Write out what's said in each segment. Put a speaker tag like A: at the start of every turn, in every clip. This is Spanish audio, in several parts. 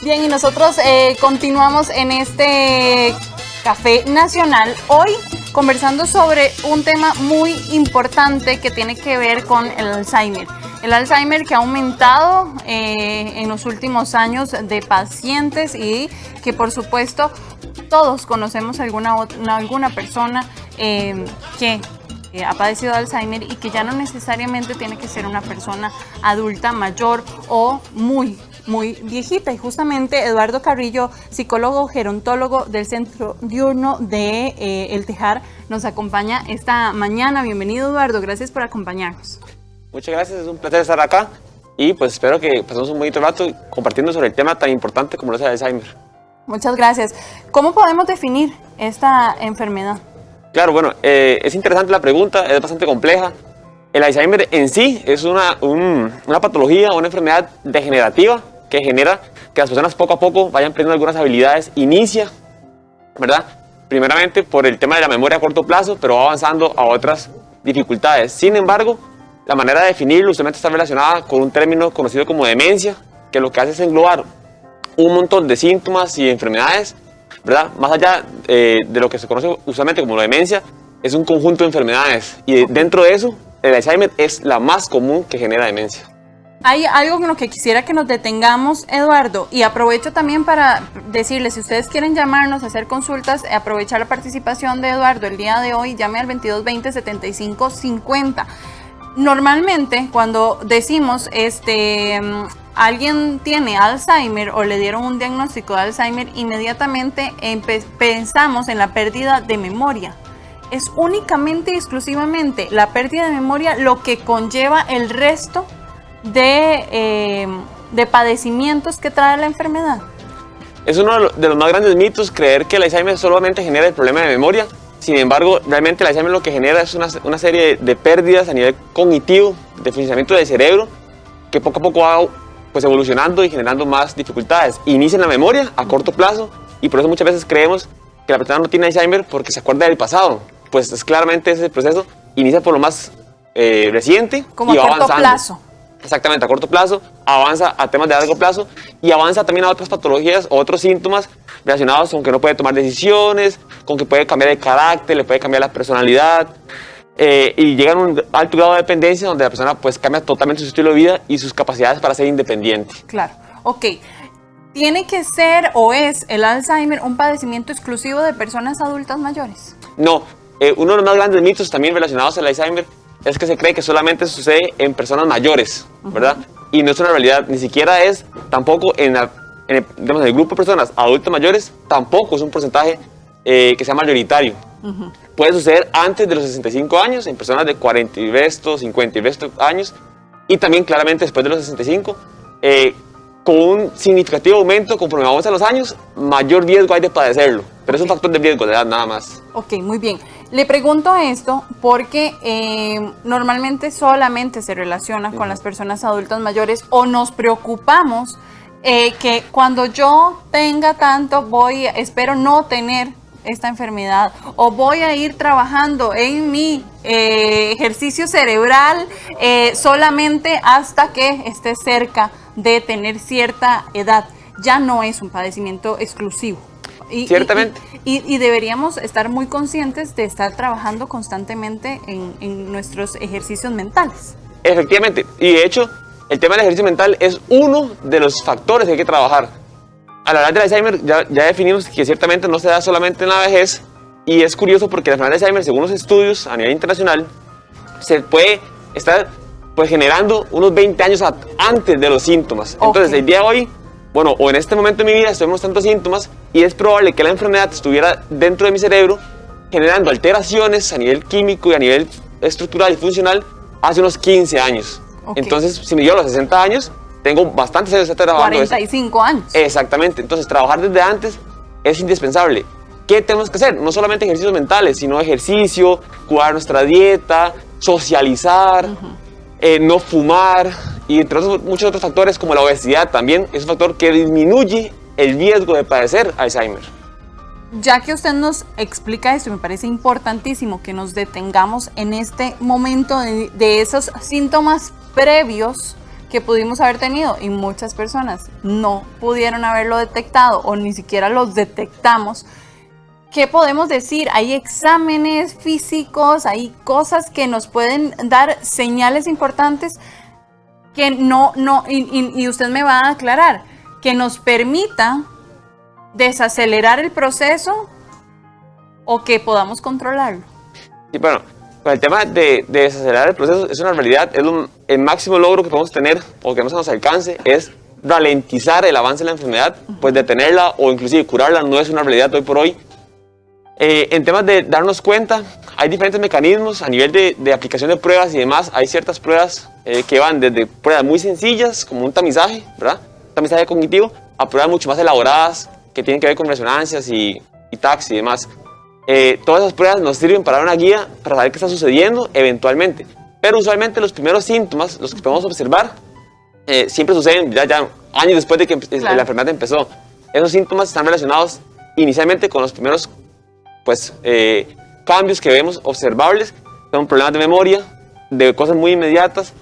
A: Bien, y nosotros continuamos en este Café Nacional, hoy conversando sobre un tema muy importante que tiene que ver con el Alzheimer. El Alzheimer que ha aumentado en los últimos años de pacientes y que por supuesto todos conocemos alguna persona que ha padecido de Alzheimer y que ya no necesariamente tiene que ser una persona adulta, mayor o muy viejita. Y justamente Eduardo Carrillo, psicólogo gerontólogo del Centro Diurno de El Tejar, nos acompaña esta mañana. Bienvenido, Eduardo, gracias por acompañarnos.
B: Muchas gracias, es un placer estar acá y pues espero que pasemos un bonito rato compartiendo sobre el tema tan importante como lo es el Alzheimer.
A: Muchas gracias. ¿Cómo podemos definir esta enfermedad?
B: Claro, bueno, es interesante la pregunta, es bastante compleja. El Alzheimer en sí es una patología, una enfermedad degenerativa que genera que las personas poco a poco vayan perdiendo algunas habilidades. Inicia, ¿verdad? Primeramente por el tema de la memoria a corto plazo, pero va avanzando a otras dificultades. Sin embargo, la manera de definirlo usualmente está relacionada con un término conocido como demencia, que lo que hace es englobar un montón de síntomas y enfermedades, ¿verdad? Más allá de lo que se conoce usualmente como la demencia, es un conjunto de enfermedades y dentro de eso, el Alzheimer es la más común que genera demencia.
A: Hay algo en lo que quisiera que nos detengamos, Eduardo, y aprovecho también para decirles, si ustedes quieren llamarnos a hacer consultas, aprovechar la participación de Eduardo el día de hoy, llame al 2220-7550. Normalmente, cuando decimos, alguien tiene Alzheimer o le dieron un diagnóstico de Alzheimer, inmediatamente pensamos en la pérdida de memoria. Es únicamente y exclusivamente la pérdida de memoria lo que conlleva el resto de padecimientos que trae la enfermedad.
B: Es uno de los más grandes mitos creer que el Alzheimer solamente genera el problema de memoria. Sin embargo, realmente el Alzheimer lo que genera es una serie de pérdidas a nivel cognitivo, de funcionamiento del cerebro, que poco a poco va pues, evolucionando y generando más dificultades. Inicia en la memoria a corto plazo y por eso muchas veces creemos que la persona no tiene Alzheimer porque se acuerda del pasado. Pues es claramente ese proceso inicia por lo más reciente
A: como
B: y va
A: avanzando. A corto plazo.
B: Exactamente, a corto plazo, avanza a temas de largo plazo y avanza también a otras patologías o otros síntomas relacionados con que no puede tomar decisiones, con que puede cambiar el carácter, le puede cambiar la personalidad y llega a un alto grado de dependencia donde la persona pues cambia totalmente su estilo de vida y sus capacidades para ser independiente.
A: Claro, ok. ¿Tiene que ser o es el Alzheimer un padecimiento exclusivo de personas adultas mayores?
B: No, uno de los más grandes mitos también relacionados al Alzheimer es que se cree que solamente sucede en personas mayores, ¿verdad? Y no es una realidad, ni siquiera es tampoco en el grupo de personas adultas mayores, tampoco es un porcentaje que sea mayoritario. Puede suceder antes de los 65 años, en personas de 40 y resto, 50 y resto años, y también claramente después de los 65, con un significativo aumento conforme vamos a los años, mayor riesgo hay de padecerlo, pero es un factor de riesgo de edad nada más.
A: Ok, muy bien. Le pregunto esto porque normalmente solamente se relaciona con las personas adultas mayores o nos preocupamos que cuando yo tenga tanto espero no tener esta enfermedad o voy a ir trabajando en mi ejercicio cerebral solamente hasta que esté cerca de tener cierta edad. Ya no es un padecimiento exclusivo.
B: Ciertamente.
A: Y deberíamos estar muy conscientes de estar trabajando constantemente en nuestros ejercicios mentales.
B: Efectivamente, y de hecho, el tema del ejercicio mental es uno de los factores que hay que trabajar. Al hablar del Alzheimer, ya definimos que ciertamente no se da solamente en la vejez, y es curioso porque la enfermedad de Alzheimer, según los estudios a nivel internacional, se puede estar pues, generando unos 20 años antes de los síntomas. Okay. Entonces, el día de hoy, bueno, o en este momento de mi vida estoy mostrando tantos síntomas y es probable que la enfermedad estuviera dentro de mi cerebro generando alteraciones a nivel químico y a nivel estructural y funcional hace unos 15 años. Okay. Entonces, si me llevo a los 60 años, tengo bastantes años de estar trabajando.
A: 45 años.
B: Exactamente. Entonces, trabajar desde antes es indispensable. ¿Qué tenemos que hacer? No solamente ejercicios mentales, sino ejercicio, cuidar nuestra dieta, socializar, no fumar y entre muchos otros factores como la obesidad también es un factor que disminuye el riesgo de padecer Alzheimer.
A: Ya que usted nos explica esto, me parece importantísimo que nos detengamos en este momento de esos síntomas previos que pudimos haber tenido y muchas personas no pudieron haberlo detectado o ni siquiera los detectamos. ¿Qué podemos decir? Hay exámenes físicos, hay cosas que nos pueden dar señales importantes que y usted me va a aclarar, que nos permita desacelerar el proceso o que podamos controlarlo.
B: Sí, bueno, con el tema de desacelerar el proceso es una realidad, el máximo logro que podemos tener o que no se nos alcance es ralentizar el avance de la enfermedad, pues detenerla o inclusive curarla no es una realidad hoy por hoy. En temas de darnos cuenta, hay diferentes mecanismos a nivel de aplicación de pruebas y demás. Hay ciertas pruebas que van desde pruebas muy sencillas, como un tamizaje, ¿verdad? Tamizaje cognitivo, a pruebas mucho más elaboradas que tienen que ver con resonancias y TACs y demás. Todas esas pruebas nos sirven para dar una guía para saber qué está sucediendo eventualmente. Pero usualmente los primeros síntomas, los que podemos observar, siempre suceden ya años después de que la enfermedad empezó. Esos síntomas están relacionados inicialmente con los primeros cambios que vemos observables. Son problemas de memoria, de cosas muy inmediatas.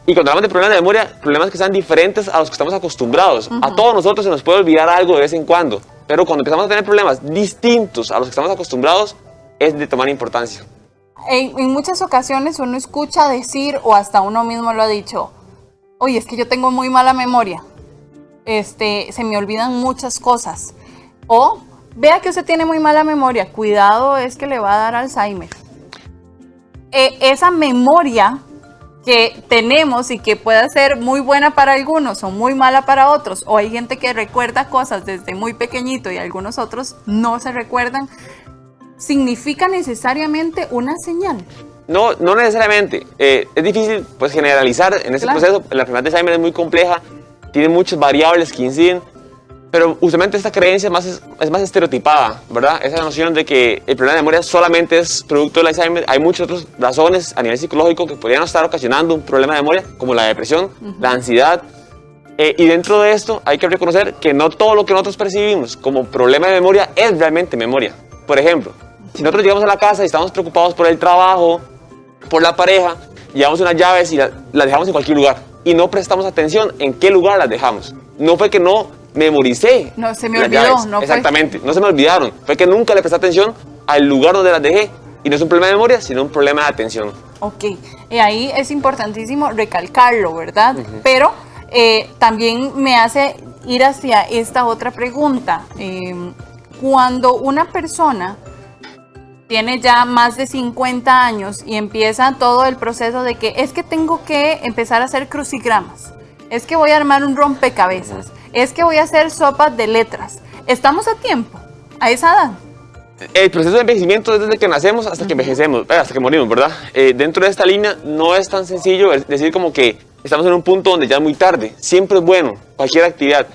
B: Y cuando hablamos de problemas de memoria, problemas que sean diferentes a los que estamos acostumbrados. A todos nosotros se nos puede olvidar algo de vez en cuando. Pero cuando empezamos a tener problemas distintos a los que estamos acostumbrados, es de tomar importancia.
A: En muchas ocasiones uno escucha decir, o hasta uno mismo lo ha dicho, oye, es que yo tengo muy mala memoria. Se me olvidan muchas cosas. O vea que usted tiene muy mala memoria, cuidado, es que le va a dar Alzheimer. Esa memoria que tenemos y que puede ser muy buena para algunos o muy mala para otros, o hay gente que recuerda cosas desde muy pequeñito y algunos otros no se recuerdan, ¿significa necesariamente una señal?
B: No necesariamente. Es difícil generalizar en ese proceso. La enfermedad de Alzheimer es muy compleja, tiene muchas variables que inciden. Pero usualmente esta creencia es más estereotipada, ¿verdad? Esa noción de que el problema de memoria solamente es producto del Alzheimer. Hay muchas otras razones a nivel psicológico que podrían estar ocasionando un problema de memoria, como la depresión, la ansiedad. Y dentro de esto hay que reconocer que no todo lo que nosotros percibimos como problema de memoria es realmente memoria. Por ejemplo, si nosotros llegamos a la casa y estamos preocupados por el trabajo, por la pareja, llevamos unas llaves y las dejamos en cualquier lugar y no prestamos atención en qué lugar las dejamos. No fue que no memoricé.
A: No, se me olvidó. No
B: exactamente, no se me olvidaron. Fue que nunca le presté atención al lugar donde las dejé. Y no es un problema de memoria, sino un problema de atención.
A: Ok, y ahí es importantísimo recalcarlo, ¿verdad? Pero también me hace ir hacia esta otra pregunta. Cuando una persona tiene ya más de 50 años y empieza todo el proceso de que es que tengo que empezar a hacer crucigramas, es que voy a armar un rompecabezas, es que voy a hacer sopas de letras. ¿Estamos a tiempo a esa edad?
B: El proceso de envejecimiento es desde que nacemos hasta que envejecemos, hasta que morimos, ¿verdad? Dentro de esta línea no es tan sencillo decir como que estamos en un punto donde ya es muy tarde. Siempre es bueno, cualquier actividad.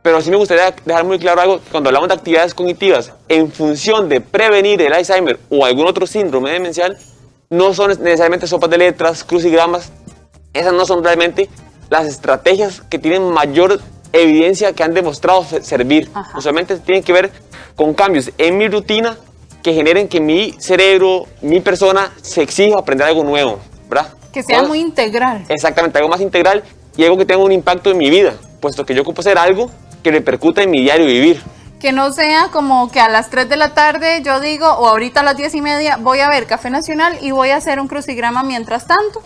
B: Pero sí me gustaría dejar muy claro algo, cuando hablamos de actividades cognitivas, en función de prevenir el Alzheimer o algún otro síndrome demencial, no son necesariamente sopas de letras, crucigramas. Esas no son realmente las estrategias que tienen mayor evidencia que han demostrado servir.
A: Ajá.
B: Usualmente tienen que ver con cambios en mi rutina que generen que mi cerebro, mi persona, se exija aprender algo nuevo, ¿verdad?
A: Que sea muy integral.
B: Exactamente, algo más integral y algo que tenga un impacto en mi vida, puesto que yo ocupo hacer algo que repercuta en mi diario vivir.
A: Que no sea como que a las 3 de la tarde yo digo, o ahorita a las 10:30 voy a ver Café Nacional y voy a hacer un crucigrama mientras tanto,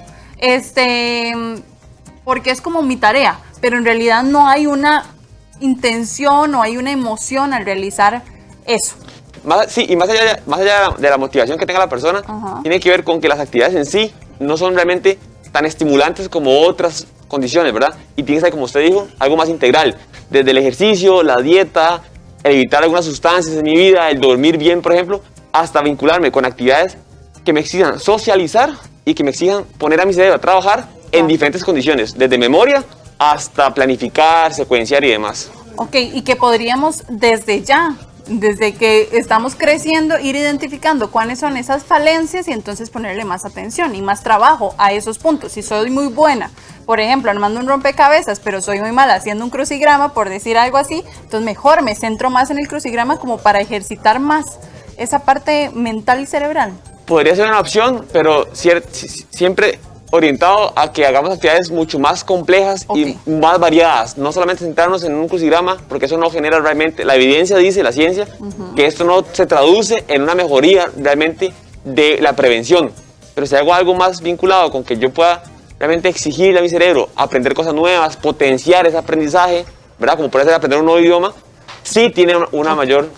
A: porque es como mi tarea, pero en realidad no hay una intención o hay una emoción al realizar eso.
B: Sí, y más allá de la motivación que tenga la persona,
A: Ajá.
B: tiene que ver con que las actividades en sí no son realmente tan estimulantes como otras condiciones, ¿verdad? Y tiene que ser, como usted dijo, algo más integral. Desde el ejercicio, la dieta, el evitar algunas sustancias en mi vida, el dormir bien, por ejemplo, hasta vincularme con actividades que me exijan socializar y que me exijan poner a mi cerebro a trabajar en diferentes condiciones, desde memoria hasta planificar, secuenciar y demás.
A: Ok, y que podríamos desde ya, desde que estamos creciendo, ir identificando cuáles son esas falencias y entonces ponerle más atención y más trabajo a esos puntos. Si soy muy buena, por ejemplo, armando un rompecabezas, pero soy muy mala haciendo un crucigrama, por decir algo así, entonces mejor me centro más en el crucigrama como para ejercitar más esa parte mental y cerebral.
B: Podría ser una opción, pero siempre orientado a que hagamos actividades mucho más complejas y más variadas. No solamente centrarnos en un crucigrama, porque eso no genera realmente, la evidencia dice, la ciencia, que esto no se traduce en una mejoría realmente de la prevención. Pero si hago algo más vinculado con que yo pueda realmente exigirle a mi cerebro aprender cosas nuevas, potenciar ese aprendizaje, ¿verdad? Como puede ser aprender un nuevo idioma, sí tiene un mayor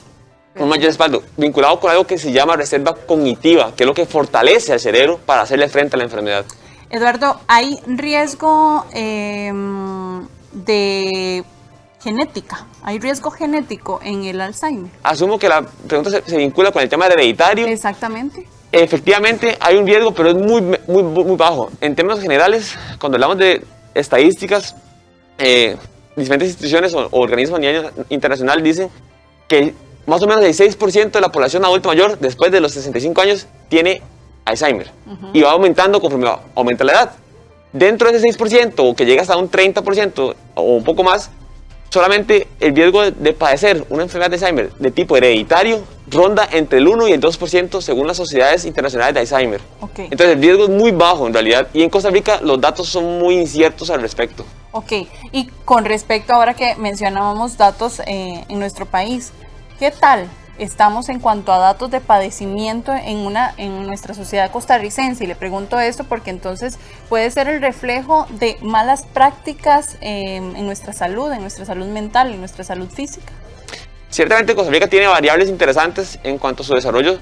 B: respaldo, vinculado con algo que se llama reserva cognitiva, que es lo que fortalece al cerebro para hacerle frente a la enfermedad.
A: Eduardo, ¿hay riesgo de genética? ¿Hay riesgo genético en el Alzheimer?
B: Asumo que la pregunta se vincula con el tema hereditario.
A: Exactamente.
B: Efectivamente hay un riesgo, pero es muy bajo. En términos generales, cuando hablamos de estadísticas, diferentes instituciones o organismos a nivel internacional dicen que más o menos el 6% de la población adulta mayor después de los 65 años tiene Alzheimer. Y va aumentando conforme aumenta la edad. Dentro de ese 6%, o que llega hasta un 30% o un poco más, solamente el riesgo de padecer una enfermedad de Alzheimer de tipo hereditario ronda entre el 1 y el 2% según las sociedades internacionales de Alzheimer. Entonces el riesgo es muy bajo en realidad, y en Costa Rica los datos son muy inciertos al respecto.
A: Y con respecto ahora que mencionábamos datos en nuestro país, ¿qué tal estamos en cuanto a datos de padecimiento en nuestra sociedad costarricense? Y le pregunto esto porque entonces puede ser el reflejo de malas prácticas en nuestra salud mental, en nuestra salud física.
B: Ciertamente Costa Rica tiene variables interesantes en cuanto a su desarrollo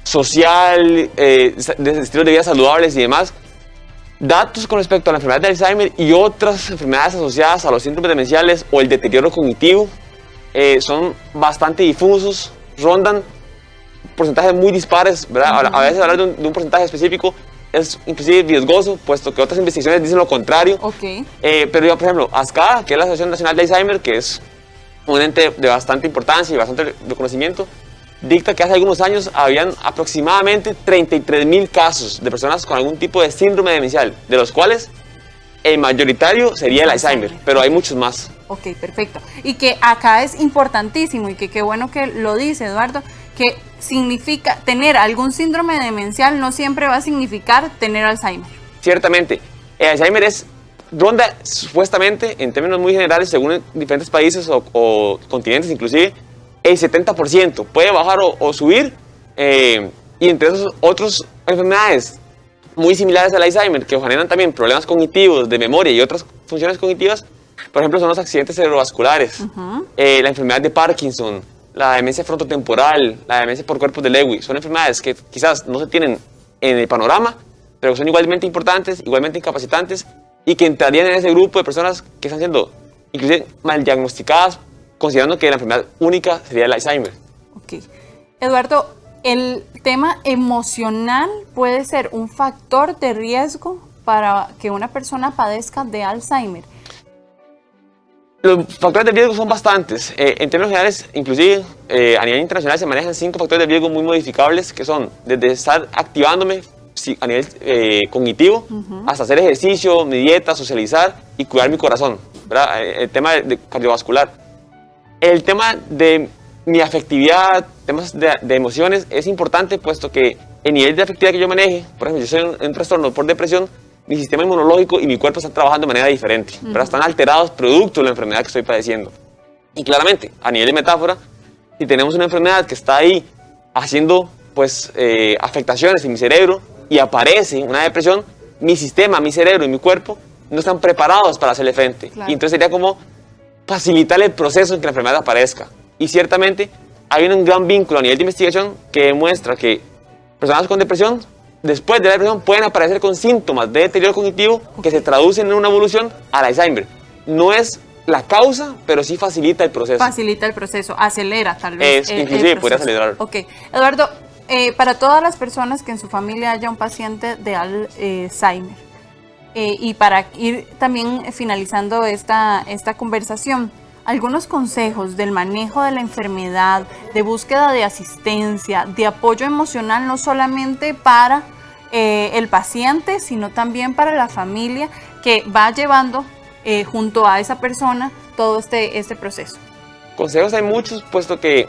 B: social, de estilos de vida saludables y demás. Datos con respecto a la enfermedad de Alzheimer y otras enfermedades asociadas a los síndromes demenciales o el deterioro cognitivo son bastante difusos, rondan porcentajes muy dispares, ¿verdad? A veces hablar de un porcentaje específico es inclusive riesgoso, puesto que otras investigaciones dicen lo contrario. Pero yo, por ejemplo, ASCAD, que es la Asociación Nacional de Alzheimer, que es un ente de bastante importancia y bastante reconocimiento, dicta que hace algunos años habían aproximadamente 33,000 casos de personas con algún tipo de síndrome demencial, de los cuales el mayoritario sería el Alzheimer, pero hay muchos más.
A: Perfecto. Y que acá es importantísimo, y que qué bueno que lo dice Eduardo, que significa tener algún síndrome demencial no siempre va a significar tener Alzheimer.
B: Ciertamente, el Alzheimer ronda supuestamente, en términos muy generales, según diferentes países o continentes inclusive, el 70%. Puede bajar o subir, y entre esos otras enfermedades muy similares al Alzheimer, que generan también problemas cognitivos, de memoria y otras funciones cognitivas, por ejemplo, son los accidentes cerebrovasculares, la enfermedad de Parkinson, la demencia frontotemporal, la demencia por cuerpos de Lewy. Son enfermedades que quizás no se tienen en el panorama, pero son igualmente importantes, igualmente incapacitantes, y que entrarían en ese grupo de personas que están siendo inclusive mal diagnosticadas, considerando que la enfermedad única sería el Alzheimer.
A: Eduardo, ¿el tema emocional puede ser un factor de riesgo para que una persona padezca de Alzheimer?
B: Los factores de riesgo son bastantes. En términos generales, inclusive a nivel internacional se manejan 5 factores de riesgo muy modificables, que son desde estar activándome a nivel cognitivo, hasta hacer ejercicio, mi dieta, socializar y cuidar mi corazón, ¿verdad? El tema de cardiovascular. El tema de mi afectividad, temas de emociones, es importante, puesto que el nivel de afectividad que yo maneje, por ejemplo, yo soy un trastorno por depresión, mi sistema inmunológico y mi cuerpo están trabajando de manera diferente, ¿verdad? Están alterados producto de la enfermedad que estoy padeciendo. Y claramente, a nivel de metáfora, si tenemos una enfermedad que está ahí haciendo afectaciones en mi cerebro y aparece una depresión, mi sistema, mi cerebro y mi cuerpo no están preparados para hacerle frente. Y entonces sería como facilitar el proceso en que la enfermedad aparezca. Y ciertamente hay un gran vínculo a nivel de investigación que demuestra que personas con depresión, después de la depresión, pueden aparecer con síntomas de deterioro cognitivo que se traducen en una evolución al Alzheimer. No es la causa, pero sí facilita el proceso.
A: Facilita el proceso, acelera tal vez.
B: Inclusive podría acelerar.
A: Eduardo, para todas las personas que en su familia haya un paciente de Alzheimer, y para ir también finalizando esta conversación, algunos consejos del manejo de la enfermedad, de búsqueda de asistencia, de apoyo emocional, no solamente para el paciente, sino también para la familia que va llevando junto a esa persona todo este proceso.
B: Consejos hay muchos, puesto que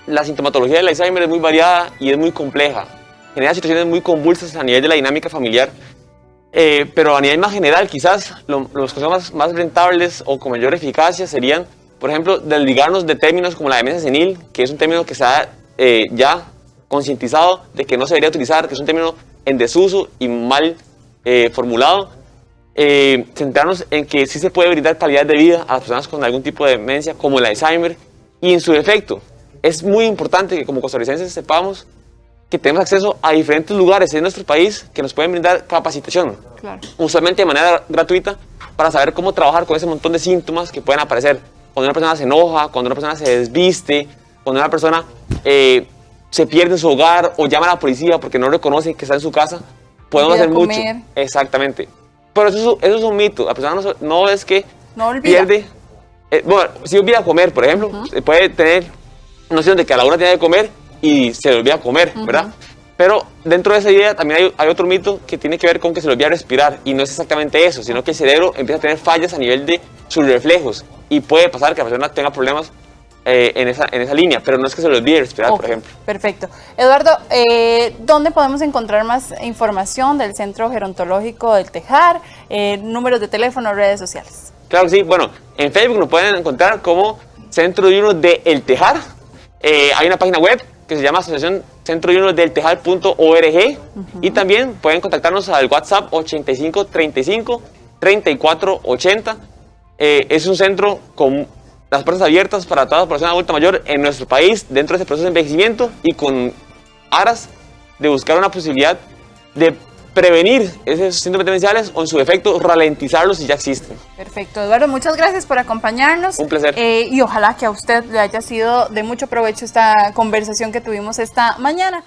B: la sintomatología del Alzheimer es muy variada y es muy compleja. Genera situaciones muy convulsas a nivel de la dinámica familiar. Pero a nivel más general, quizás los que son más rentables o con mayor eficacia serían, por ejemplo, desligarnos de términos como la demencia senil, que es un término que está ya concientizado de que no se debería utilizar, que es un término en desuso y mal formulado. Centrarnos en que sí se puede brindar calidad de vida a las personas con algún tipo de demencia, como el Alzheimer, y en su efecto. Es muy importante que como costarricenses sepamos que tenemos acceso a diferentes lugares en nuestro país que nos pueden brindar capacitación,
A: Claro.
B: usualmente de manera gratuita, para saber cómo trabajar con ese montón de síntomas que pueden aparecer cuando una persona se enoja, cuando una persona se desviste, cuando una persona se pierde en su hogar o llama a la policía porque no reconoce que está en su casa. Podemos
A: Olvida
B: hacer mucho.
A: comer.
B: Exactamente. Pero eso es un mito. La persona no es que
A: No olvida.
B: pierde. Bueno, si olvida comer, por ejemplo, puede tener noción de que a la hora tiene que comer y se le olvida comer, ¿verdad? Pero dentro de esa idea también hay otro mito que tiene que ver con que se le olvida respirar, y no es exactamente eso, sino que el cerebro empieza a tener fallas a nivel de sus reflejos y puede pasar que la persona tenga problemas en esa línea, pero no es que se le olvide respirar, por ejemplo.
A: Perfecto. Eduardo, ¿dónde podemos encontrar más información del Centro Gerontológico del Tejar? Números de teléfono, redes sociales.
B: Claro que sí. Bueno, en Facebook nos pueden encontrar como Centro de Unos de El Tejar. Hay una página web que se llama Asociación Centro de Unos del Tejar.org, y también pueden contactarnos al WhatsApp 85 35 34 80. Es un centro con las puertas abiertas para toda la población adulta mayor en nuestro país dentro de ese proceso de envejecimiento, y con aras de buscar una posibilidad de prevenir esos síntomas demenciales o en su efecto ralentizarlos si ya existen.
A: Perfecto, Eduardo, muchas gracias por acompañarnos.
B: Un placer.
A: Y ojalá que a usted le haya sido de mucho provecho esta conversación que tuvimos esta mañana.